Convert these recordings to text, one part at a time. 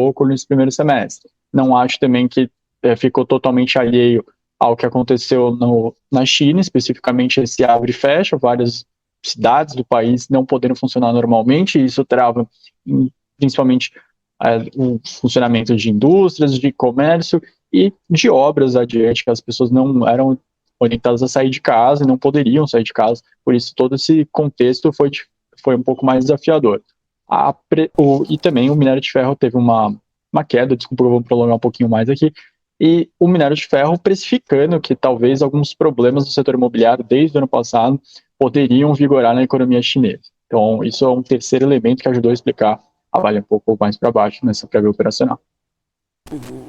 pouco nesse primeiro semestre. Não acho também que ficou totalmente alheio ao que aconteceu na China, especificamente esse abre e fecha, várias cidades do país não podendo funcionar normalmente, e isso trava principalmente o funcionamento de indústrias, de comércio e de obras adiante, que as pessoas não eram orientadas a sair de casa e não poderiam sair de casa, por isso todo esse contexto foi um pouco mais desafiador. E também o minério de ferro teve uma queda, desculpa, eu vou prolongar um pouquinho mais aqui, e o minério de ferro precificando que talvez alguns problemas do setor imobiliário desde o ano passado poderiam vigorar na economia chinesa. Então, isso é um terceiro elemento que ajudou a explicar a Vale um pouco mais para baixo nessa prévia operacional.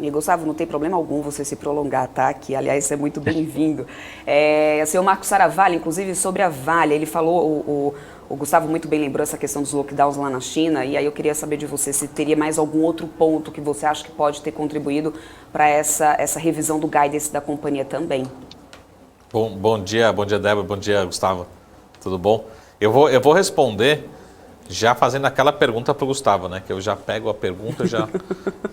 E Gustavo, não tem problema algum você se prolongar, tá? Que, aliás, é muito bem-vindo. O senhor Marco Saravalli, inclusive, sobre a Vale, ele falou, o Gustavo muito bem lembrou essa questão dos lockdowns lá na China, e aí eu queria saber de você se teria mais algum outro ponto que você acha que pode ter contribuído para essa revisão do guidance da companhia também. Bom dia, Débora, bom dia, Gustavo. Tudo bom? Eu vou responder já fazendo aquela pergunta para o Gustavo, né? Que eu já pego a pergunta e já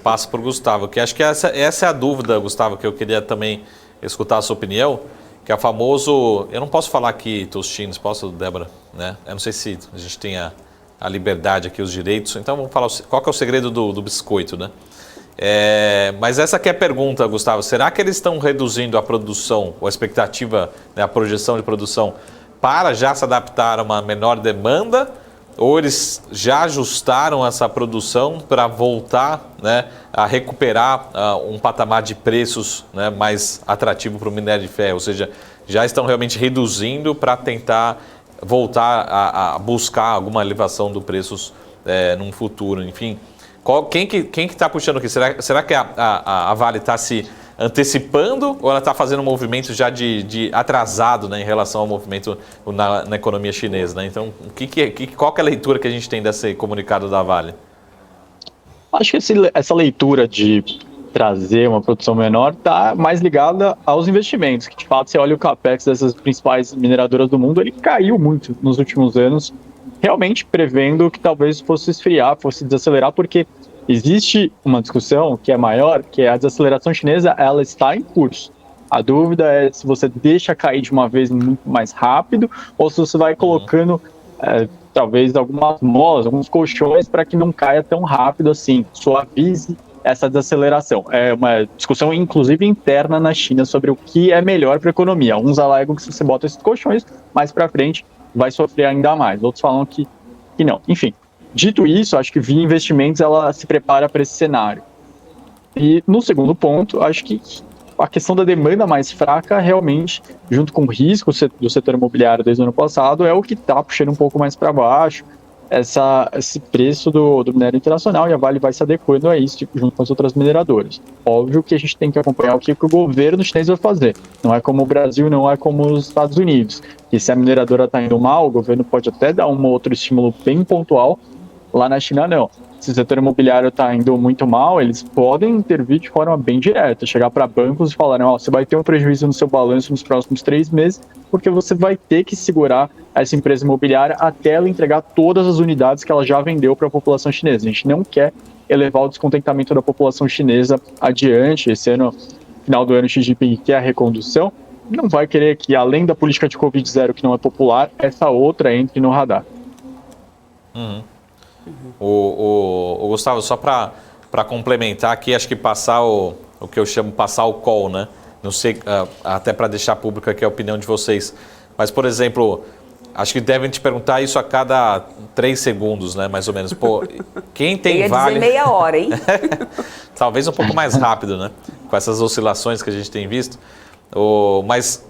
passo para o Gustavo. Que acho que essa é a dúvida, Gustavo, que eu queria também escutar a sua opinião, que é o famoso... Eu não posso falar aqui tostines, posso, Débora? Né? Eu não sei se a gente tem a liberdade aqui, os direitos. Então vamos falar qual que é o segredo do biscoito, né? Mas essa aqui é a pergunta, Gustavo. Será que eles estão reduzindo a produção, ou a expectativa, né, a projeção de produção, para já se adaptar a uma menor demanda? Ou eles já ajustaram essa produção para voltar, né, a recuperar um patamar de preços, né, mais atrativo para o minério de ferro? Ou seja, já estão realmente reduzindo para tentar voltar a buscar alguma elevação dos preços num futuro, enfim. Quem que está puxando aqui? Será que a Vale está se antecipando ou ela está fazendo um movimento já de atrasado, né, em relação ao movimento na economia chinesa, né? Então, qual que é a leitura que a gente tem desse comunicado da Vale? Acho que essa leitura de trazer uma produção menor está mais ligada aos investimentos, que de fato você olha o capex dessas principais mineradoras do mundo, ele caiu muito nos últimos anos, realmente prevendo que talvez fosse esfriar, fosse desacelerar, porque existe uma discussão que é maior, que é a desaceleração chinesa, ela está em curso. A dúvida é se você deixa cair de uma vez muito mais rápido ou se você vai colocando talvez algumas molas, alguns colchões para que não caia tão rápido assim, suavize essa desaceleração. É uma discussão, inclusive, interna na China sobre o que é melhor para a economia. Uns alegam que se você bota esses colchões, mais para frente vai sofrer ainda mais. Outros falam que não. Enfim, dito isso, acho que via investimentos ela se prepara para esse cenário. E no segundo ponto, acho que a questão da demanda mais fraca realmente, junto com o risco do setor imobiliário desde o ano passado, é o que está puxando um pouco mais para baixo esse preço do minério internacional, e a Vale vai se adequando a isso, junto com as outras mineradoras. Óbvio que a gente tem que acompanhar o que o governo chinês vai fazer. Não é como o Brasil, não é como os Estados Unidos. E se a mineradora está indo mal, o governo pode até dar um outro estímulo bem pontual. Lá na China, não. Se o setor imobiliário está indo muito mal, eles podem intervir de forma bem direta, chegar para bancos e falar, você vai ter um prejuízo no seu balanço nos próximos 3 meses, porque você vai ter que segurar essa empresa imobiliária até ela entregar todas as unidades que ela já vendeu para a população chinesa. A gente não quer elevar o descontentamento da população chinesa adiante. Esse ano, final do ano, Xi Jinping quer a recondução, não vai querer que, além da política de Covid-0, que não é popular, essa outra entre no radar. O Gustavo, só para complementar aqui, acho que passar o que eu chamo passar o call, né? Não sei, até para deixar público aqui a opinião de vocês. Mas, por exemplo, acho que devem te perguntar isso a cada 3 segundos, né? Mais ou menos. Pô, quem tem Vale... dizer meia hora, hein? Talvez um pouco mais rápido, né? Com essas oscilações que a gente tem visto. Mas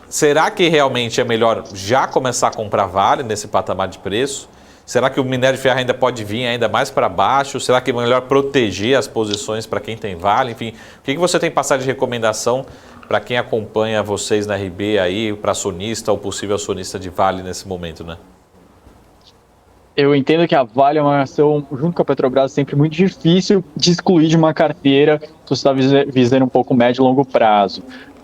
será que realmente é melhor já começar a comprar Vale nesse patamar de preço? Será que o minério de ferro ainda pode vir ainda mais para baixo? Será que é melhor proteger as posições para quem tem Vale? Enfim, o que você tem passado de recomendação para quem acompanha vocês na RB aí, para acionista ou possível acionista de Vale nesse momento, né? Eu entendo que a Vale é uma ação, junto com a Petrobras, sempre muito difícil de excluir de uma carteira se você está visando um pouco médio e longo prazo.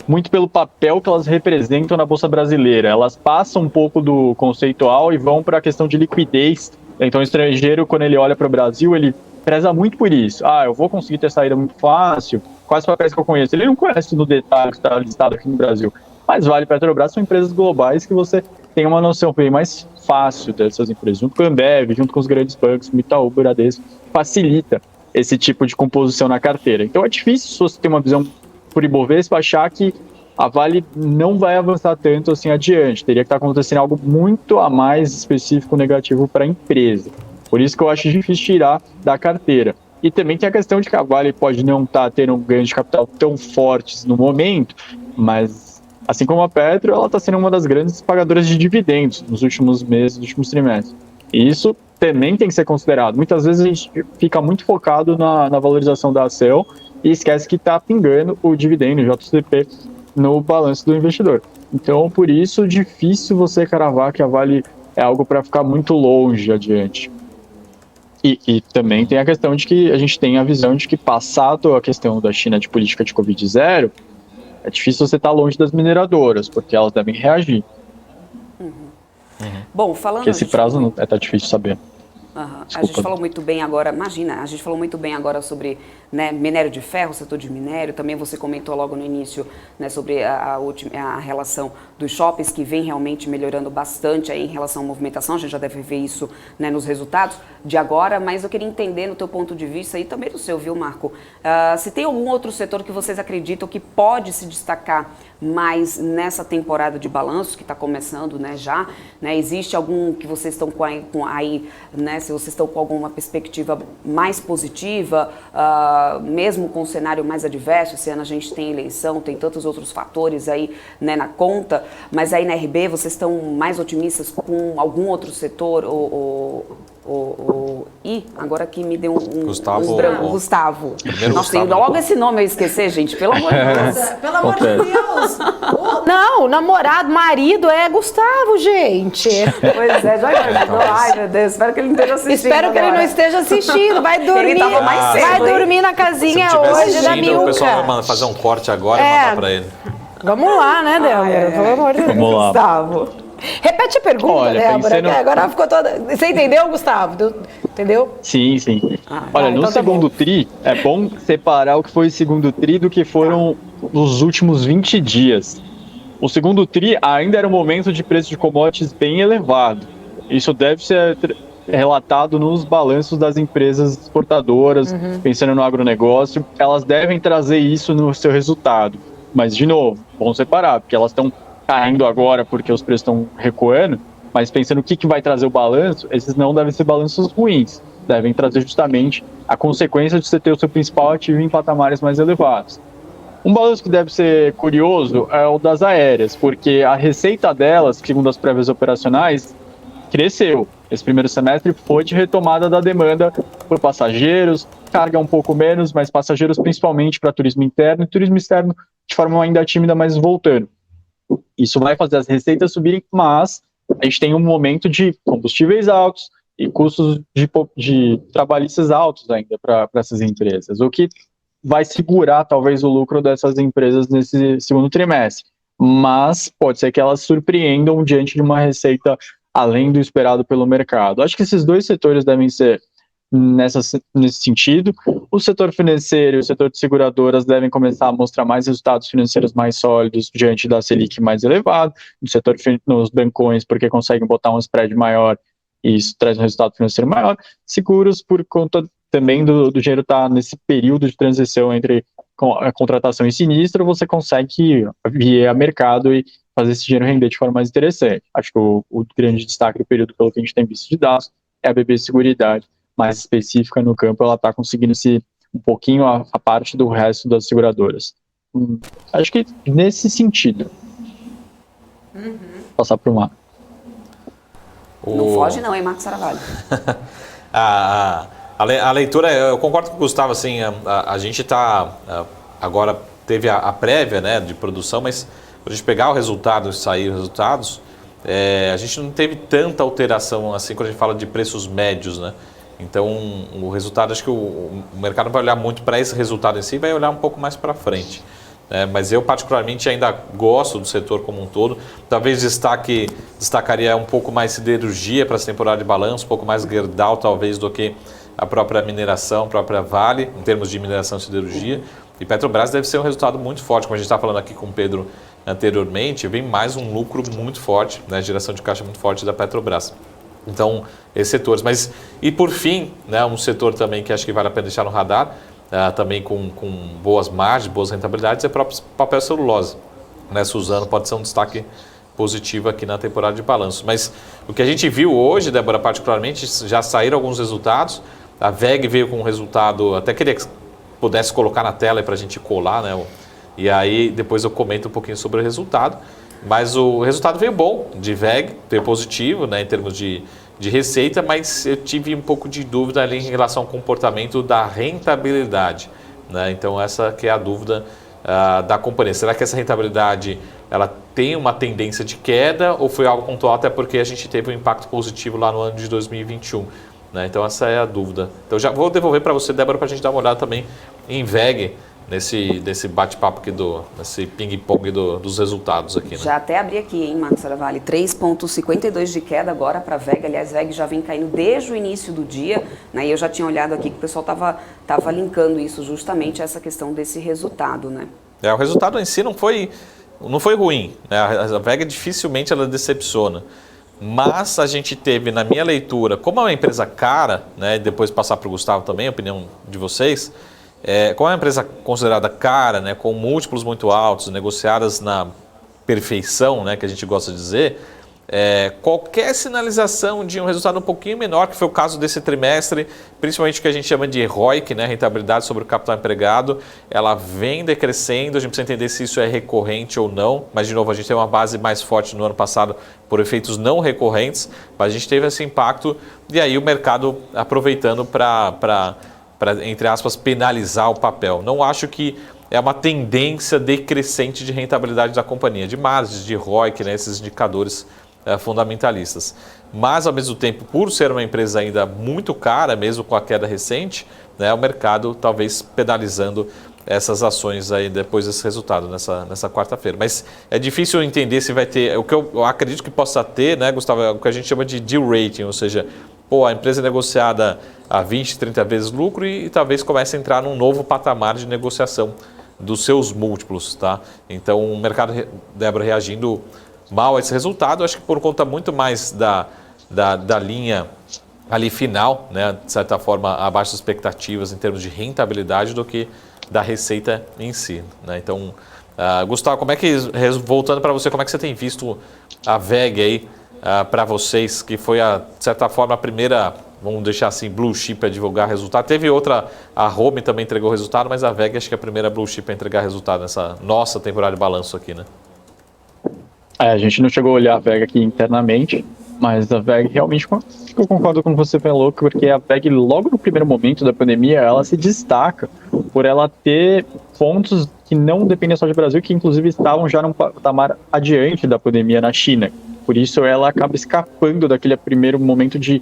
Muito pelo papel que elas representam na Bolsa Brasileira. Elas passam um pouco do conceitual e vão para a questão de liquidez. Então, o estrangeiro, quando ele olha para o Brasil, ele preza muito por isso. Eu vou conseguir ter saída muito fácil, quais papéis que eu conheço. Ele não conhece no detalhe que está listado aqui no Brasil. Mas Vale e Petrobras são empresas globais que você tem uma noção bem mais fácil dessas empresas, junto com a Ambev, junto com os grandes bancos, como Itaú, Bradesco, facilita esse tipo de composição na carteira. Então é difícil, se você tem uma visão por Ibovespa, achar que a Vale não vai avançar tanto assim adiante. Teria que estar acontecendo algo muito a mais específico negativo para a empresa. Por isso que eu acho difícil tirar da carteira. E também tem a questão de que a Vale pode não estar tendo ganhos de capital tão fortes no momento, mas assim como a Petro, ela está sendo uma das grandes pagadoras de dividendos nos últimos meses, nos últimos trimestres. E isso também tem que ser considerado. Muitas vezes a gente fica muito focado na valorização da ação e esquece que está pingando o dividendo, o JCP, no balanço do investidor. Então, por isso, difícil você cravar que a Vale é algo para ficar muito longe adiante. E também tem a questão de que a gente tem a visão de que, passado a questão da China de política de Covid-0, é difícil você estar longe das mineradoras, porque elas devem reagir. Bom, falando... Porque esse prazo não tá difícil de saber. A gente falou muito bem agora, a gente falou muito bem agora sobre, né, minério de ferro, setor de minério. Também você comentou logo no início, né, sobre a relação dos shoppings, que vem realmente melhorando bastante aí em relação à movimentação. A gente já deve ver isso, né, nos resultados de agora, mas eu queria entender no teu ponto de vista e também no seu, viu, Marco? Se tem algum outro setor que vocês acreditam que pode se destacar mais nessa temporada de balanço que está começando, né, já, né? Existe algum que vocês estão com aí, né, se vocês estão com alguma perspectiva mais positiva, mesmo com um cenário mais adverso? Esse ano a gente tem eleição, tem tantos outros fatores aí, né, na conta, mas aí na RB vocês estão mais otimistas com algum outro setor agora que me deu Gustavo, Gustavo. Primeiro Nossa, Gustavo. logo esse nome eu esquecer, gente, pelo amor de Deus. Pelo amor de Deus! Não, namorado, marido é Gustavo, gente. Pois é, já imaginou? Ai, meu Deus, espero que ele não esteja assistindo. Espero que ele não esteja assistindo. Vai dormir. Ele tava mais cedo, vai hein? dormir na Se casinha não tiver hoje da assistindo, o pessoal Milka. vai fazer um corte agora e mandar pra ele. Vamos lá, né, Débora? Pelo amor de Deus. Vamos lá. Gustavo. Repete a pergunta, Olha, Débora. pensando- Que agora ficou toda... Você entendeu, Gustavo? Entendeu? Sim. Olha, no então tá segundo bom. TRI, é bom separar o que foi o segundo TRI do que foram os últimos 20 dias. O segundo TRI ainda era um momento de preço de commodities bem elevado. Isso deve ser relatado nos balanços das empresas exportadoras, pensando no agronegócio. Elas devem trazer isso no seu resultado. Mas, de novo, bom separar, porque elas estão caindo agora porque os preços estão recuando, mas pensando o que vai trazer o balanço, esses não devem ser balanços ruins. Devem trazer justamente a consequência de você ter o seu principal ativo em patamares mais elevados. Um balanço que deve ser curioso é o das aéreas, porque a receita delas, segundo as prévias operacionais, cresceu. Esse primeiro semestre foi de retomada da demanda por passageiros, carga um pouco menos, mas passageiros principalmente para turismo interno, e turismo externo de forma ainda tímida, mas voltando. Isso vai fazer as receitas subirem, mas a gente tem um momento de combustíveis altos e custos de trabalhistas altos ainda para essas empresas, o que vai segurar talvez o lucro dessas empresas nesse segundo trimestre. Mas pode ser que elas surpreendam diante de uma receita além do esperado pelo mercado. Acho que esses dois setores devem ser nesse sentido. O setor financeiro e o setor de seguradoras devem começar a mostrar mais resultados financeiros mais sólidos diante da Selic mais elevado. No setor nos bancões, porque conseguem botar um spread maior e isso traz um resultado financeiro maior. Seguros, por conta também do dinheiro estar nesse período de transição entre a contratação e sinistro, você consegue vir a mercado e fazer esse dinheiro render de forma mais interessante. Acho que o grande destaque do período, pelo que a gente tem visto de dados, é a BB Seguridade, mais específica no campo, ela está conseguindo se um pouquinho a parte do resto das seguradoras. Acho que nesse sentido. Passar para o Marco. Não foge não, hein, Marco Saravalho? A leitura, eu concordo com o Gustavo, assim, a gente está, agora teve a prévia, né, de produção, mas quando a gente pegar o resultado e sair os resultados, a gente não teve tanta alteração, assim, quando a gente fala de preços médios, né? Então, o resultado, acho que o mercado não vai olhar muito para esse resultado em si, vai olhar um pouco mais para frente. Mas eu, particularmente, ainda gosto do setor como um todo. Talvez destacaria um pouco mais siderurgia para essa temporada de balanço, um pouco mais Gerdau, talvez, do que a própria mineração, a própria Vale, em termos de mineração e siderurgia. E Petrobras deve ser um resultado muito forte, como a gente está falando aqui com o Pedro anteriormente, vem mais um lucro muito forte, né, geração de caixa muito forte da Petrobras. Então, esses setores. Mas, e por fim, né, um setor também que acho que vale a pena deixar no radar, também com boas margens, boas rentabilidades, é o próprio papel celulose. Né, Suzano pode ser um destaque positivo aqui na temporada de balanço. Mas o que a gente viu hoje, Débora, particularmente, já saíram alguns resultados. A WEG veio com um resultado, até queria que pudesse colocar na tela para a gente colar, né? E aí depois eu comento um pouquinho sobre o resultado. Mas o resultado veio bom de WEG, veio positivo, né, em termos de receita, mas eu tive um pouco de dúvida ali em relação ao comportamento da rentabilidade. Né? Então essa que é a dúvida da companhia. Será que essa rentabilidade ela tem uma tendência de queda ou foi algo pontual, até porque a gente teve um impacto positivo lá no ano de 2021? Né? Então essa é a dúvida. Então já vou devolver para você, Débora, para a gente dar uma olhada também em WEG, nesse bate-papo aqui, nesse ping-pong dos resultados aqui. Né? Já até abri aqui, hein, Marcos Saravalli, 3,52 de queda agora para a WEG. Aliás, a WEG já vem caindo desde o início do dia, né? E eu já tinha olhado aqui que o pessoal estava linkando isso justamente, essa questão desse resultado, né? O resultado em si não foi ruim, né? A WEG dificilmente ela decepciona. Mas a gente teve, na minha leitura, como é uma empresa cara, né, depois passar para o Gustavo também, a opinião de vocês, como é uma empresa considerada cara, né, com múltiplos muito altos, negociadas na perfeição, né, que a gente gosta de dizer, qualquer sinalização de um resultado um pouquinho menor, que foi o caso desse trimestre, principalmente o que a gente chama de ROIC, né, rentabilidade sobre o capital empregado, ela vem decrescendo, a gente precisa entender se isso é recorrente ou não, mas de novo a gente tem uma base mais forte no ano passado por efeitos não recorrentes, mas a gente teve esse impacto e aí o mercado aproveitando para, entre aspas, penalizar o papel. Não acho que é uma tendência decrescente de rentabilidade da companhia, de margens, de ROIC, né, esses indicadores fundamentalistas. Mas, ao mesmo tempo, por ser uma empresa ainda muito cara, mesmo com a queda recente, né, o mercado talvez penalizando essas ações aí depois desse resultado, nessa quarta-feira. Mas é difícil entender se vai ter, o que eu acredito que possa ter, né, Gustavo, é o que a gente chama de deal rating, ou seja, a empresa é negociada a 20, 30 vezes lucro e talvez comece a entrar num novo patamar de negociação dos seus múltiplos, tá? Então, o mercado, Débora, reagindo mal a esse resultado, acho que por conta muito mais da linha ali final, né, de certa forma, abaixo das expectativas em termos de rentabilidade do que da receita em si. Né? Então, Gustavo, como é que, voltando para você, como é que você tem visto a WEG aí para vocês, que foi, de certa forma, a primeira, vamos deixar assim, blue chip a divulgar resultado. Teve outra, a Home também entregou resultado, mas a WEG acho que é a primeira blue chip a entregar resultado nessa nossa temporada de balanço aqui, né? A gente não chegou a olhar a WEG aqui internamente, mas a WEG realmente, eu concordo com você, falou, porque a WEG, logo no primeiro momento da pandemia, ela se destaca por ela ter pontos que não dependem só do Brasil, que inclusive estavam já num patamar adiante da pandemia na China. Por isso ela acaba escapando daquele primeiro momento de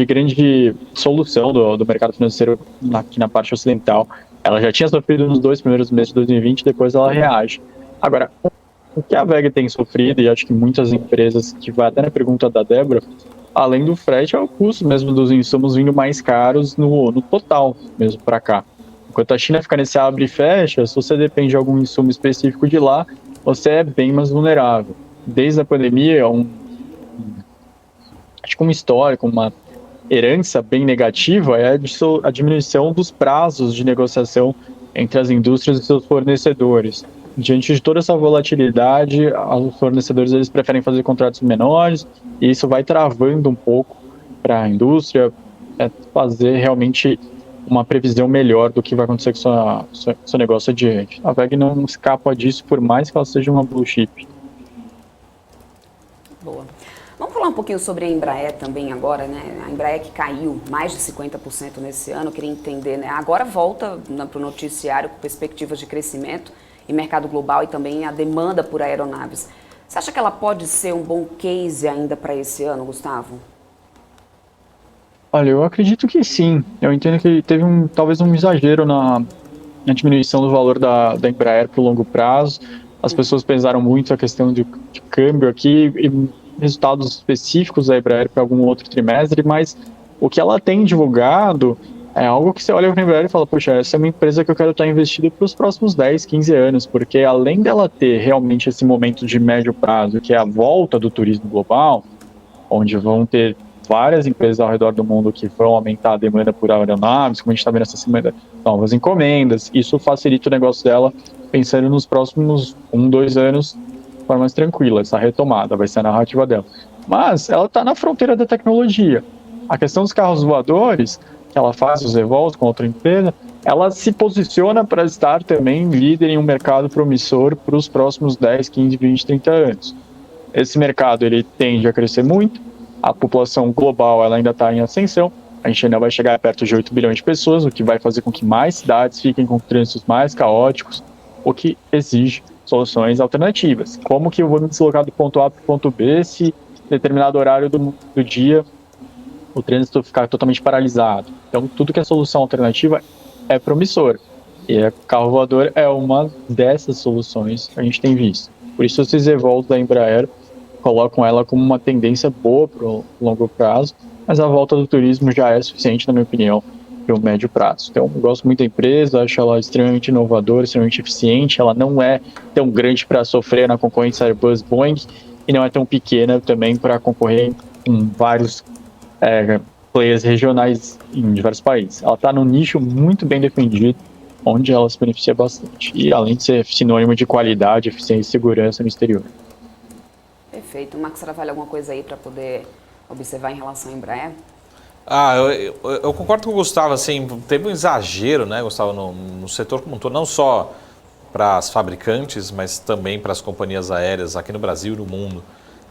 grande solução do mercado financeiro aqui na parte ocidental. Ela já tinha sofrido nos 2 primeiros meses de 2020, depois ela reage. Agora, o que a WEG tem sofrido, e acho que muitas empresas, que vai até na pergunta da Débora, além do frete, é o custo mesmo dos insumos vindo mais caros no total mesmo para cá. Enquanto a China fica nesse abre e fecha, se você depende de algum insumo específico de lá, você é bem mais vulnerável. Desde a pandemia, acho que um histórico, uma herança bem negativa é a diminuição dos prazos de negociação entre as indústrias e seus fornecedores. Diante de toda essa volatilidade, os fornecedores eles preferem fazer contratos menores e isso vai travando um pouco para a indústria fazer realmente uma previsão melhor do que vai acontecer com seu negócio adiante. A WEG não escapa disso, por mais que ela seja uma blue chip. Boa. Vamos falar um pouquinho sobre a Embraer também agora, né? A Embraer que caiu mais de 50% nesse ano, eu queria entender, né? Agora volta para o noticiário com perspectivas de crescimento em mercado global e também a demanda por aeronaves. Você acha que ela pode ser um bom case ainda para esse ano, Gustavo? Olha, eu acredito que sim. Eu entendo que teve talvez um exagero na diminuição do valor da Embraer para o longo prazo. As pessoas pesaram muito a questão de câmbio aqui e resultados específicos da Embraer para algum outro trimestre, mas o que ela tem divulgado é algo que você olha para a Embraer e fala, poxa, essa é uma empresa que eu quero estar investido para os próximos 10, 15 anos, porque além dela ter realmente esse momento de médio prazo, que é a volta do turismo global, onde vão ter várias empresas ao redor do mundo que vão aumentar a demanda por aeronaves, como a gente está vendo essa semana, novas encomendas, isso facilita o negócio dela, pensando nos próximos 1, 2 anos, de forma mais tranquila, essa retomada, vai ser a narrativa dela. Mas ela está na fronteira da tecnologia. A questão dos carros voadores, que ela faz os evols com outra empresa, ela se posiciona para estar também líder em um mercado promissor para os próximos 10, 15, 20, 30 anos. Esse mercado ele tende a crescer muito, a população global ela ainda está em ascensão, a gente ainda vai chegar perto de 8 bilhões de pessoas, o que vai fazer com que mais cidades fiquem com trânsitos mais caóticos, o que exige soluções alternativas. Como que eu vou me deslocar do ponto A para o ponto B se em determinado horário do dia o trânsito ficar totalmente paralisado? Então, tudo que é solução alternativa é promissor. E o carro voador é uma dessas soluções que a gente tem visto. Por isso, esses evols da Embraer colocam ela como uma tendência boa para o longo prazo, mas a volta do turismo já é suficiente, na minha opinião, para o médio prazo. Então, eu gosto muito da empresa, acho ela extremamente inovadora, extremamente eficiente, ela não é tão grande para sofrer na concorrência Airbus Boeing e não é tão pequena também para concorrer com vários players regionais em diversos países. Ela está num nicho muito bem defendido, onde ela se beneficia bastante. E além de ser sinônimo de qualidade, eficiência e segurança no exterior. Perfeito. Marcos Saravalli, alguma coisa aí para poder observar em relação à Embraer? Eu concordo com o Gustavo, assim, teve um exagero, né, Gustavo, no setor como um todo, não só para as fabricantes, mas também para as companhias aéreas aqui no Brasil e no mundo.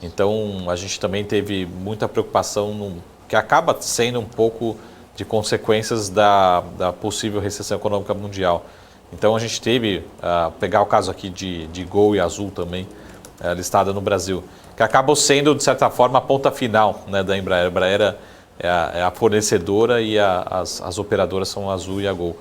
Então, a gente também teve muita preocupação que acaba sendo um pouco de consequências da possível recessão econômica mundial. Então, a gente teve, pegar o caso aqui de Gol e Azul também, listada no Brasil, que acabam sendo, de certa forma, a ponta final, né, da Embraer. A Embraer é a fornecedora e as operadoras são a Azul e a Gol.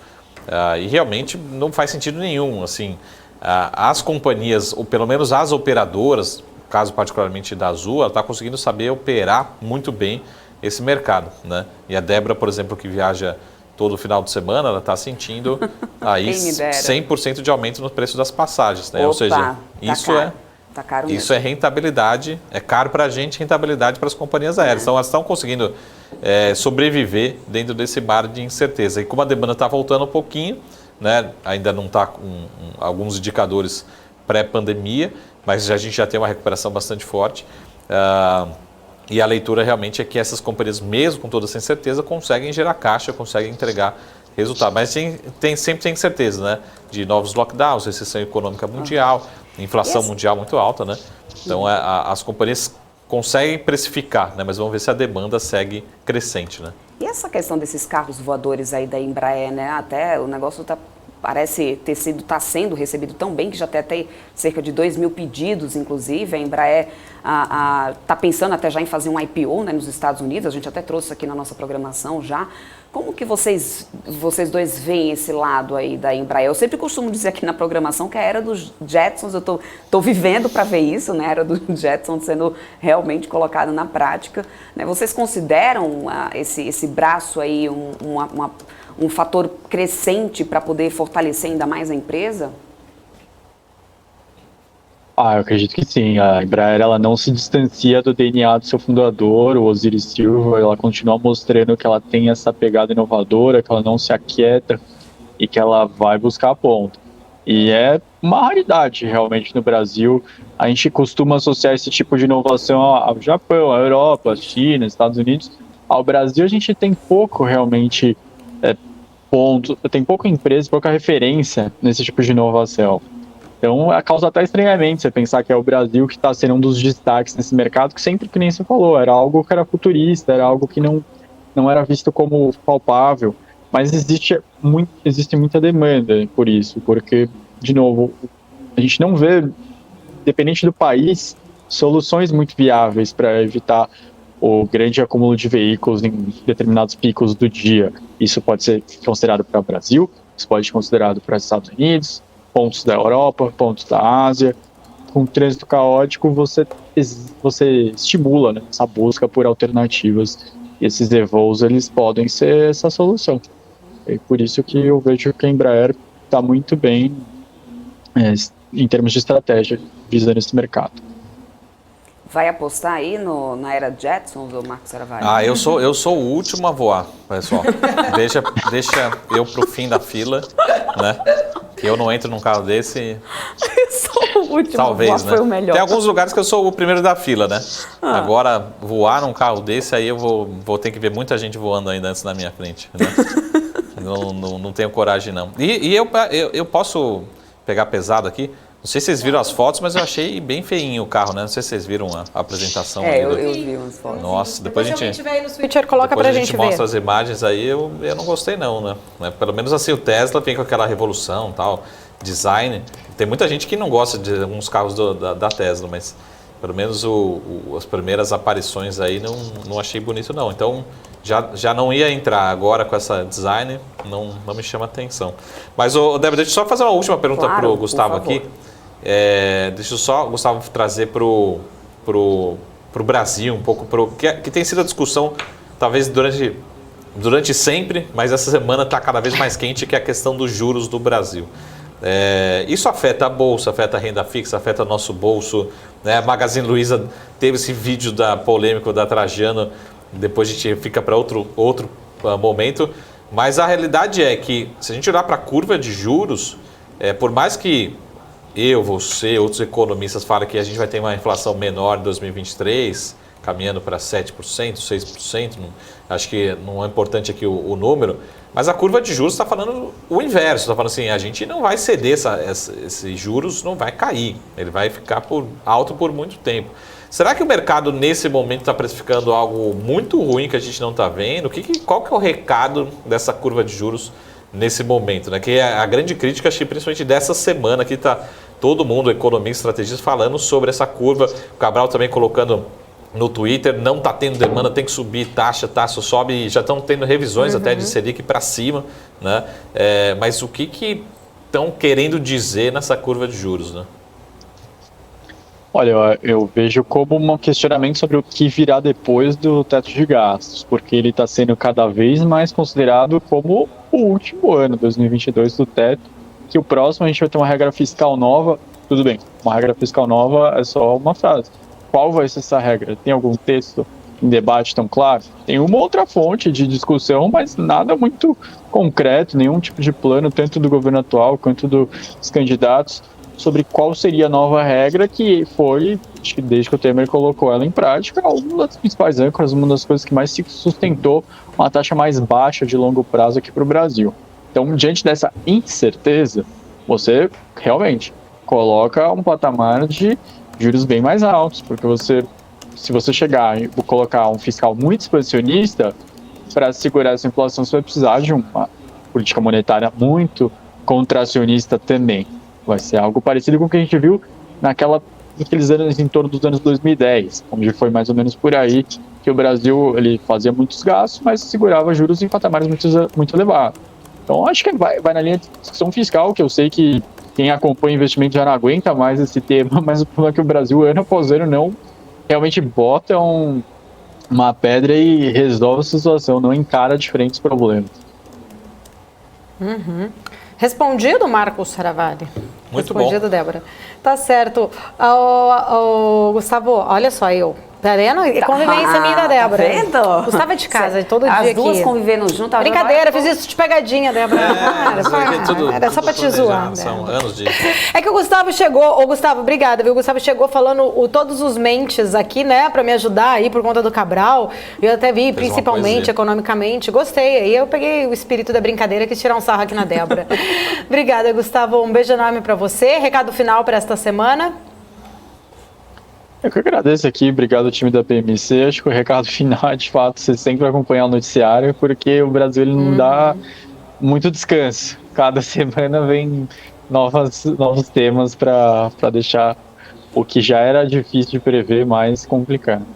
E realmente não faz sentido nenhum. Assim, as companhias, ou pelo menos as operadoras, no caso particularmente da Azul, ela está conseguindo saber operar muito bem esse mercado, né? E a Débora, por exemplo, que viaja todo final de semana, ela está sentindo aí 100% de aumento no preço das passagens, né? Opa, ou seja, tá isso caro. Tá caro mesmo. Isso é rentabilidade, é caro para a gente, rentabilidade para as companhias aéreas. Então elas estão conseguindo sobreviver dentro desse mar de incerteza. E como a demanda está voltando um pouquinho, né? Ainda não está com alguns indicadores pré-pandemia, mas a gente já tem uma recuperação bastante forte. E a leitura realmente é que essas companhias, mesmo com toda essa incerteza, conseguem gerar caixa, conseguem entregar resultado. Mas sempre tem certeza, né? De novos lockdowns, recessão econômica mundial, inflação mundial muito alta, né? Então as companhias conseguem precificar, né? Mas vamos ver se a demanda segue crescente, né? E essa questão desses carros voadores aí da Embraer, né? Até o negócio parece tá sendo recebido tão bem que já tem até cerca de 2.000 pedidos, inclusive. A Embraer está pensando até já em fazer um IPO, né, nos Estados Unidos, a gente até trouxe aqui na nossa programação já. Como que vocês dois veem esse lado aí da Embraer? Eu sempre costumo dizer aqui na programação que a era dos Jetsons, eu tô vivendo para ver isso, né? A era dos Jetsons sendo realmente colocada na prática, né? Vocês consideram esse braço aí um fator crescente para poder fortalecer ainda mais a empresa? Eu acredito que sim. A Embraer ela não se distancia do DNA do seu fundador, o Osiris Silva. Ela continua mostrando que ela tem essa pegada inovadora, que ela não se aquieta e que ela vai buscar a ponta. E é uma raridade realmente no Brasil. A gente costuma associar esse tipo de inovação ao Japão, à Europa, à China, Estados Unidos. Ao Brasil a gente tem pouco realmente tem pouca empresa, pouca referência nesse tipo de inovação. Então, causa até estranhamento você pensar que é o Brasil que está sendo um dos destaques nesse mercado, que sempre, que nem você falou, era algo que era futurista, era algo que não era visto como palpável, mas existe muita demanda por isso, porque, de novo, a gente não vê, dependente do país, soluções muito viáveis para evitar o grande acúmulo de veículos em determinados picos do dia. Isso pode ser considerado para o Brasil, isso pode ser considerado para os Estados Unidos, pontos da Europa, pontos da Ásia. Com trânsito caótico, você estimula, né, essa busca por alternativas E esses eVoos, eles podem ser essa solução. É por isso que eu vejo que a Embraer está muito bem em termos de estratégia, visando esse mercado. Vai apostar aí na era Jetsons ou Marcos Saravalli? Ah, eu sou o último a voar, pessoal. Deixa eu pro fim da fila, né? Que eu não entro num carro desse. Sou o último Talvez, a voar, né? foi o melhor. Tem alguns lugares que eu sou o primeiro da fila, né? Agora, voar num carro desse, aí eu vou ter que ver muita gente voando ainda antes na minha frente, né? Não tenho coragem, não. E eu posso pegar pesado aqui. Não sei se vocês viram as fotos, mas eu achei bem feinho o carro, né? Não sei se vocês viram a apresentação. Eu vi umas fotos. Nossa, depois a gente vê aí no Switcher, coloca pra gente ver. mostra as imagens aí, eu não gostei não, né? Pelo menos assim, o Tesla vem com aquela revolução, tal, design. Tem muita gente que não gosta de alguns carros da Tesla, mas pelo menos as primeiras aparições aí não achei bonito não. Então já não ia entrar agora com essa design, não me chama atenção. Mas, Débora, deixa eu só fazer uma última pergunta para o Gustavo aqui. Deixa eu só, Gustavo, trazer para o Brasil um pouco, que tem sido a discussão, talvez durante sempre, mas essa semana está cada vez mais quente, que é a questão dos juros do Brasil. Isso afeta a bolsa, afeta a renda fixa, afeta o nosso bolso, né? A Magazine Luiza teve esse vídeo polêmico da Trajano, depois a gente fica para outro momento, mas a realidade é que, se a gente olhar para a curva de juros, por mais que você, outros economistas falem que a gente vai ter uma inflação menor em 2023, caminhando para 7%, 6%, acho que não é importante aqui o número, mas a curva de juros está falando o inverso, está falando assim, a gente não vai ceder, esses juros não vai cair, ele vai ficar alto por muito tempo. Será que o mercado nesse momento está precificando algo muito ruim que a gente não está vendo? Qual que é o recado dessa curva de juros nesse momento, né? Que é a grande crítica, acho que principalmente dessa semana, que está todo mundo, economista, estrategista, falando sobre essa curva. O Cabral também colocando no Twitter, não está tendo demanda, tem que subir taxa sobe, e já estão tendo revisões até de Selic para cima, né? Mas o que estão querendo dizer nessa curva de juros, né? Olha, eu vejo como um questionamento sobre o que virá depois do teto de gastos, porque ele está sendo cada vez mais considerado como o último ano, 2022, do teto, que o próximo a gente vai ter uma regra fiscal nova. Tudo bem, uma regra fiscal nova é só uma frase. Qual vai ser essa regra? Tem algum texto em debate tão claro? Tem uma outra fonte de discussão, mas nada muito concreto, nenhum tipo de plano, tanto do governo atual quanto dos candidatos, sobre qual seria a nova regra, que foi, acho que desde que o Temer colocou ela em prática, uma das principais âncoras, uma das coisas que mais se sustentou uma taxa mais baixa de longo prazo aqui para o Brasil. Então, diante dessa incerteza, você realmente coloca um patamar de juros bem mais altos, porque se você chegar e colocar um fiscal muito expansionista, para segurar essa inflação, você vai precisar de uma política monetária muito contracionista também. Vai ser algo parecido com o que a gente viu naqueles anos em torno dos anos 2010, onde foi mais ou menos por aí que o Brasil ele fazia muitos gastos, mas segurava juros em patamares muito elevados. Então, acho que vai na linha de discussão fiscal, que eu sei que quem acompanha investimento já não aguenta mais esse tema, mas o problema é que o Brasil, ano após ano, não realmente bota uma pedra e resolve a situação, não encara diferentes problemas. Respondido, Marcos Saravalli? Muito Respondido, bom. Débora. Tá certo. Gustavo, olha só, tá vendo? Convivência minha da Débora. Tá vendo? Gustavo é de casa, todo As dia aqui. As duas convivendo juntas. Brincadeira, fiz isso de pegadinha, Débora. Era só pra te zoar. São anos de... É que o Gustavo chegou, Gustavo, obrigada, viu? O Gustavo chegou falando todos os mentes aqui, né, pra me ajudar aí por conta do Cabral. Eu até vi, principalmente, economicamente. Gostei. Aí eu peguei o espírito da brincadeira e quis tirar um sarro aqui na Débora. Obrigada, Gustavo. Um beijo enorme pra você. Recado final pra esta semana. Eu que agradeço aqui, obrigado ao time da PMC. Acho que o recado final é, de fato, você sempre acompanhar o noticiário, porque o Brasil ele não dá muito descanso. Cada semana vem novos temas para deixar o que já era difícil de prever mais complicado.